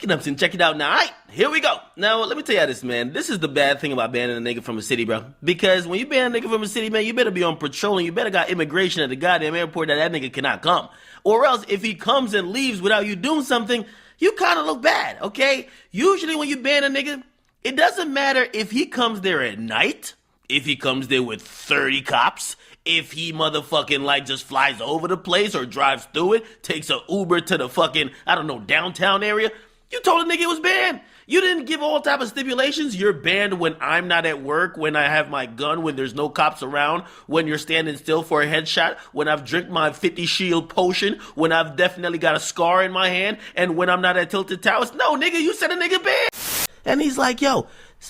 and check it out now. Alright, here we go. Now, let me tell you this, man. This is the bad thing about banning a nigga from a city, bro. Because when you ban a nigga from a city, man, you better be on patrol and you better got immigration at the goddamn airport that nigga cannot come. Or else, if he comes and leaves without you doing something, you kind of look bad, okay? Usually when you ban a nigga, it doesn't matter if he comes there at night, if he comes there with 30 cops, if he motherfucking like just flies over the place or drives through it, takes a Uber to the fucking, I don't know, downtown area. You told a nigga it was banned. You didn't give all type of stipulations. You're banned when I'm not at work, when I have my gun, when there's no cops around, when you're standing still for a headshot, when I've drank my 50 shield potion, when I've definitely got a scar in my hand, and when I'm not at Tilted Towers. No, nigga, you said a nigga banned. And he's like, yo,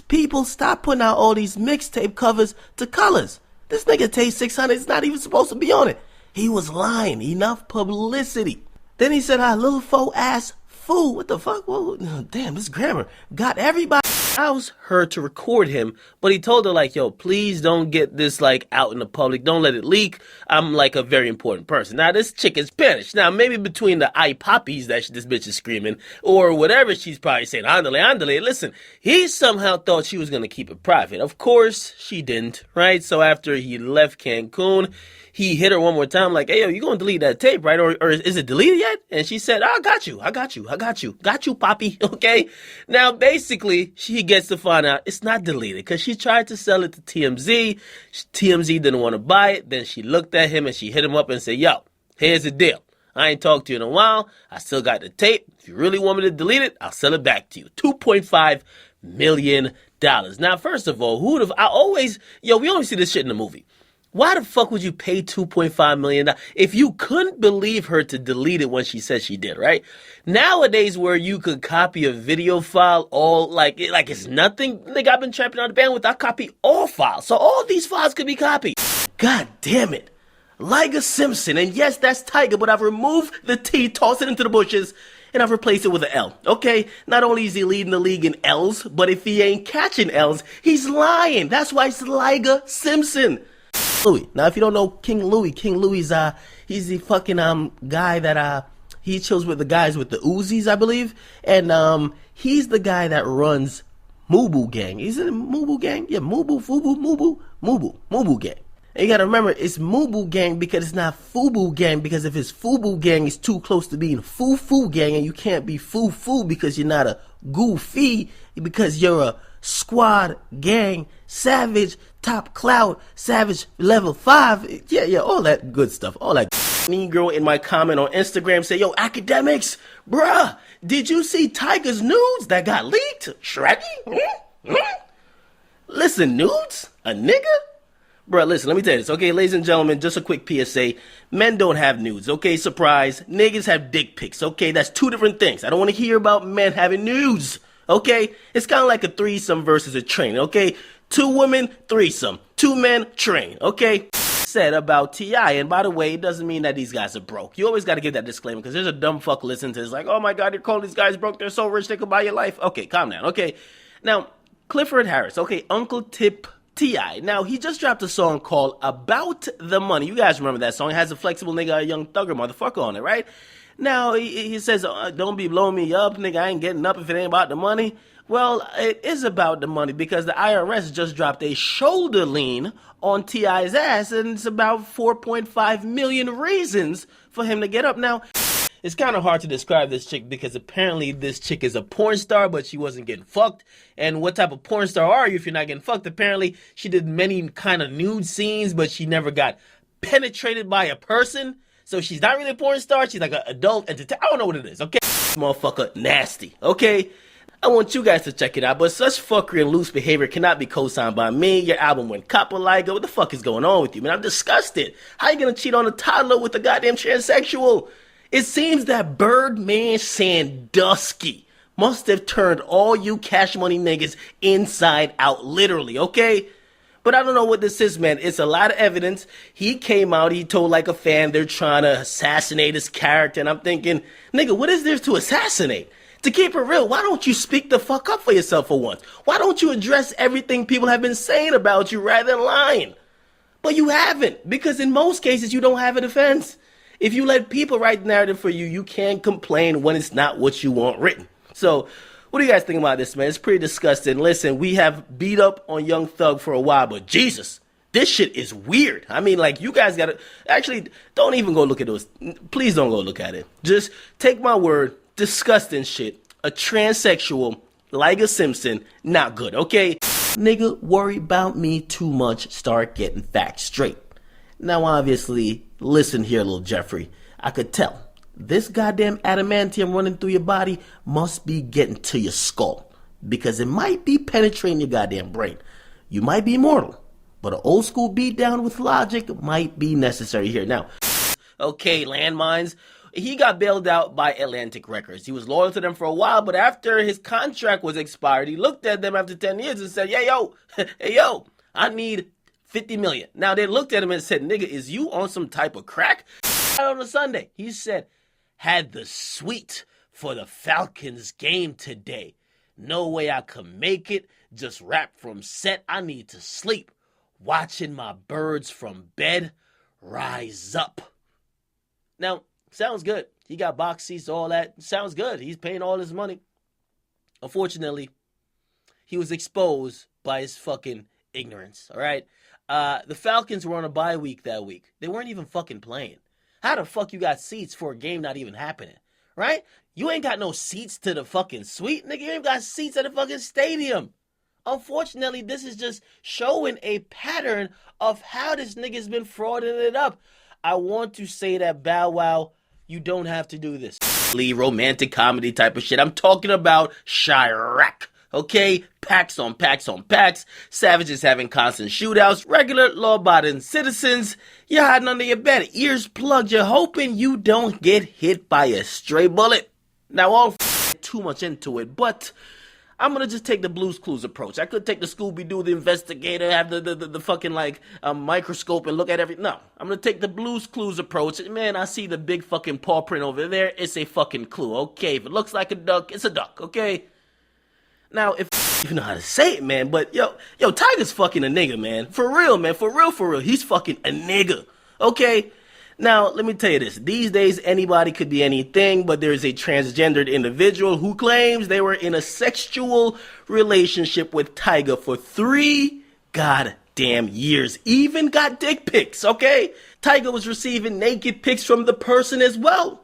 people stop putting out all these mixtape covers to colors. This nigga Tay 600 is not even supposed to be on it. He was lying. Enough publicity. Then he said, little faux ass fool. What the fuck? Whoa, damn, this grammar got everybody. Allows her to record him, but he told her like, yo, please don't get this like out in the public. Don't let it leak. I'm like a very important person. Now this chick is Spanish. Now maybe between the eye poppies that this bitch is screaming or whatever she's probably saying, andale, andale. Listen, he somehow thought she was going to keep it private. Of course she didn't, right? So after he left Cancun, he hit her one more time like, hey, yo, you going to delete that tape, right? Or is it deleted yet? And she said, I got you, Poppy. Okay. Now, basically, she gets to find out it's not deleted because she tried to sell it to TMZ. TMZ didn't want to buy it. Then she looked at him and she hit him up and said, yo, here's the deal. I ain't talked to you in a while. I still got the tape. If you really want me to delete it, I'll sell it back to you. $2.5 million. Now, first of all, we only see this shit in the movie. Why the fuck would you pay $2.5 million if you couldn't believe her to delete it when she said she did, right? Nowadays, where you could copy a video file all like it's nothing, nigga, I've been trapping on the bandwidth. I copy all files, so all these files could be copied. God damn it. Liga Simpson, and yes, that's Tyga, but I've removed the T, tossed it into the bushes, and I've replaced it with an L, okay? Not only is he leading the league in L's, but if he ain't catching L's, he's lying. That's why it's Liga Simpson. Louis. Now, if you don't know King Louis he's the fucking guy that he chills with the guys with the Uzis, I believe, and he's the guy that runs Mubu Gang. Is it Mubu Gang? Yeah, Mubu Gang. And you gotta remember, it's Mubu Gang because it's not Fubu Gang, because if it's Fubu Gang, it's too close to being Fufu Gang, and you can't be Fufu because you're not a goofy, because you're a squad gang, savage, top cloud, savage level 5. Yeah, all that good stuff. All that mean girl in my comment on Instagram say, yo, AKADEMIKS, bruh, did you see Tyga's nudes that got leaked? Shreddy? Listen, nudes? A nigga? Bruh, listen, let me tell you this, okay, ladies and gentlemen, just a quick PSA. Men don't have nudes, okay? Surprise. Niggas have dick pics, okay? That's two different things. I don't want to hear about men having nudes, okay? It's kind of like a threesome versus a train, okay? 2 women, threesome. 2 men, train, okay? Said about T.I., and by the way, it doesn't mean that these guys are broke. You always got to give that disclaimer, because there's a dumb fuck listening to this, like, oh my god, you're calling these guys broke, they're so rich, they could buy your life. Okay, calm down, okay? Now, Clifford Harris, okay, Uncle Tip T.I. Now, he just dropped a song called About the Money. You guys remember that song. It has a flexible nigga, a young thugger motherfucker on it, right? Now, he says, don't be blowing me up, nigga, I ain't getting up if it ain't about the money. Well, it is about the money because the IRS just dropped a shoulder lien on T.I.'s ass, and it's about 4.5 million reasons for him to get up. Now, it's kind of hard to describe this chick because apparently this chick is a porn star, but she wasn't getting fucked. And what type of porn star are you if you're not getting fucked? Apparently, she did many kind of nude scenes, but she never got penetrated by a person. So she's not really a porn star. She's like an adult entertainer. I don't know what it is, okay? This motherfucker nasty, okay? I want you guys to check it out, but such fuckery and loose behavior cannot be co-signed by me. Your album went copper like, what the fuck is going on with you, man? I'm disgusted. How you gonna cheat on a toddler with a goddamn transsexual? It seems that Birdman Sandusky must have turned all you Cash Money niggas inside out, literally, okay? But I don't know what this is, man. It's a lot of evidence. He came out, he told like a fan they're trying to assassinate his character, and I'm thinking, nigga, what is there to assassinate? To keep it real, why don't you speak the fuck up for yourself for once? Why don't you address everything people have been saying about you rather than lying? But you haven't, because in most cases, you don't have a defense. If you let people write the narrative for you, you can't complain when it's not what you want written. So, what do you guys think about this, man? It's pretty disgusting. Listen, we have beat up on Young Thug for a while, but Jesus, this shit is weird. I mean, like, you guys gotta, actually, don't even go look at those. Please don't go look at it. Just take my word, disgusting shit. A transsexual, like a Simpson, not good, okay? Nigga, worry about me too much, start getting facts straight. Now, obviously, listen here, little Jeffrey. I could tell. This goddamn adamantium running through your body must be getting to your skull. Because it might be penetrating your goddamn brain. You might be immortal. But an old school beatdown with logic might be necessary here. Now, okay, landmines. He got bailed out by Atlantic Records. He was loyal to them for a while, but after his contract was expired, he looked at them after 10 years and said, hey, yo, I need 50 million. Now, they looked at him and said, nigga, is you on some type of crack? On a Sunday, he said, had the suite for the Falcons game today. No way I could make it. Just rap from set. I need to sleep. Watching my birds from bed rise up. Now, sounds good. He got box seats, all that. Sounds good. He's paying all his money. Unfortunately, he was exposed by his fucking ignorance, all right? The Falcons were on a bye week that week. They weren't even fucking playing. How the fuck you got seats for a game not even happening, right? You ain't got no seats to the fucking suite, nigga. You ain't got seats at the fucking stadium. Unfortunately, this is just showing a pattern of how this nigga's been frauding it up. I want to say that Bow Wow, you don't have to do this. Romantic comedy type of shit. I'm talking about Chirac. Okay? Packs on packs on packs. Savages having constant shootouts. Regular law-abiding citizens. You're hiding under your bed. Ears plugged. You're hoping you don't get hit by a stray bullet. Now, I won't too much into it, but I'm gonna just take the Blue's Clues approach. I could take the Scooby-Doo, the investigator, have the fucking microscope and look at everything. No, I'm gonna take the Blue's Clues approach. Man, I see the big fucking paw print over there. It's a fucking clue. Okay, if it looks like a duck, it's a duck. Okay. Now, if you know how to say it, man, but yo, Tyga's fucking a nigga, man. For real, man. For real. He's fucking a nigga. Okay. Now, let me tell you this. These days, anybody could be anything, but there's a transgendered individual who claims they were in a sexual relationship with Tyga for 3 goddamn years. Even got dick pics, okay? Tyga was receiving naked pics from the person as well.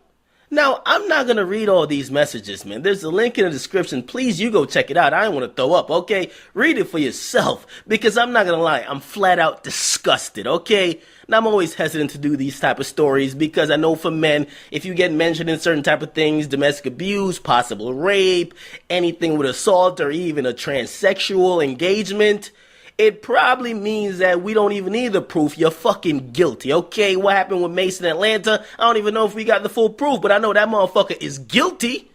Now, I'm not going to read all these messages, man. There's a link in the description. Please, you go check it out. I don't want to throw up, okay? Read it for yourself, because I'm not going to lie. I'm flat out disgusted, okay? Now, I'm always hesitant to do these type of stories because I know for men, if you get mentioned in certain type of things, domestic abuse, possible rape, anything with assault, or even a transsexual engagement, it probably means that we don't even need the proof. You're fucking guilty, okay? What happened with Mason Atlanta? I don't even know if we got the full proof, but I know that motherfucker is guilty.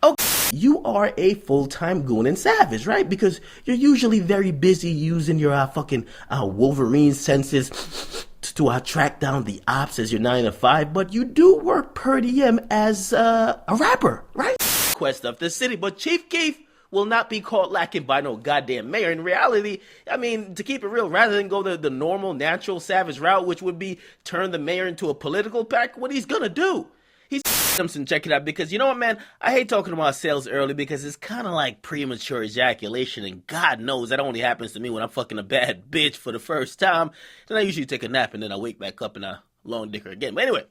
Okay. You are a full-time goon and savage, right? Because you're usually very busy using your fucking Wolverine senses to track down the ops as your 9 to 5, but you do work per diem as a rapper, right? Quest of the city, but Chief Keef will not be caught lacking by no goddamn mayor. In reality, I mean, to keep it real, rather than go the normal, natural, savage route, which would be turn the mayor into a political pack, what he's gonna do? He's Simpson, check it out, because you know what, man? I hate talking about sales early because it's kind of like premature ejaculation, and God knows that only happens to me when I'm fucking a bad bitch for the first time. Then I usually take a nap and then I wake back up and I long dick her again. But anyway,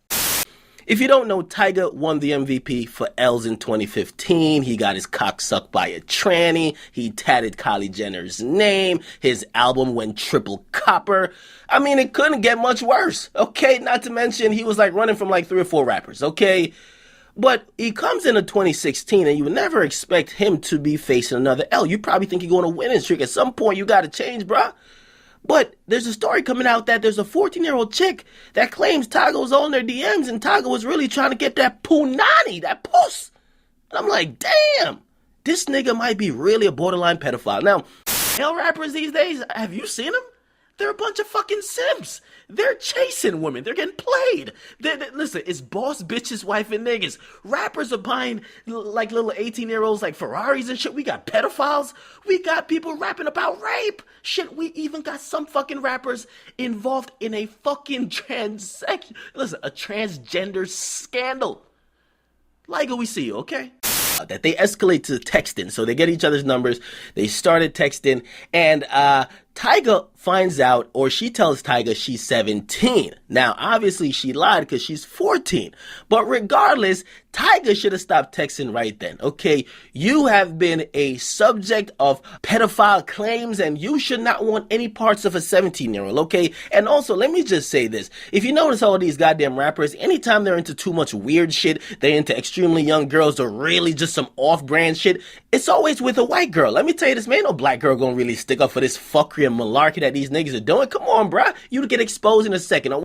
if you don't know, Tyga won the MVP for L's in 2015. He got his cock sucked by a tranny. He tatted Kylie Jenner's name. His album went triple copper. I mean, it couldn't get much worse, okay? Not to mention, he was like running from like 3 or 4 rappers, okay? But he comes into 2016, and you would never expect him to be facing another L. You probably think he's going to win his streak. At some point, you got to change, bruh. But there's a story coming out that there's a 14-year-old chick that claims Tyga was on their DMs and Tyga was really trying to get that punani, that puss. And I'm like, damn, this nigga might be really a borderline pedophile. Now, male rappers these days, have you seen them? They're a bunch of fucking simps. They're chasing women. They're getting played. Listen, it's boss bitches, wife, and niggas. Rappers are buying like little 18-year-olds like Ferraris and shit. We got pedophiles. We got people rapping about rape. Shit, we even got some fucking rappers involved in a fucking a transgender scandal. Like we see you, okay? that they escalate to texting. So they get each other's numbers. They started texting, and Tyga finds out, or she tells Tyga she's 17. Now, obviously, she lied because she's 14. But regardless, Tyga should have stopped texting right then, okay? You have been a subject of pedophile claims, and you should not want any parts of a 17-year-old, okay? And also, let me just say this. If you notice all of these goddamn rappers, anytime they're into too much weird shit, they're into extremely young girls or really just some off-brand shit, it's always with a white girl. Let me tell you this, man, no black girl gonna really stick up for this fuckery and malarkey that these niggas are doing. Come on, bruh. You get exposed in a second.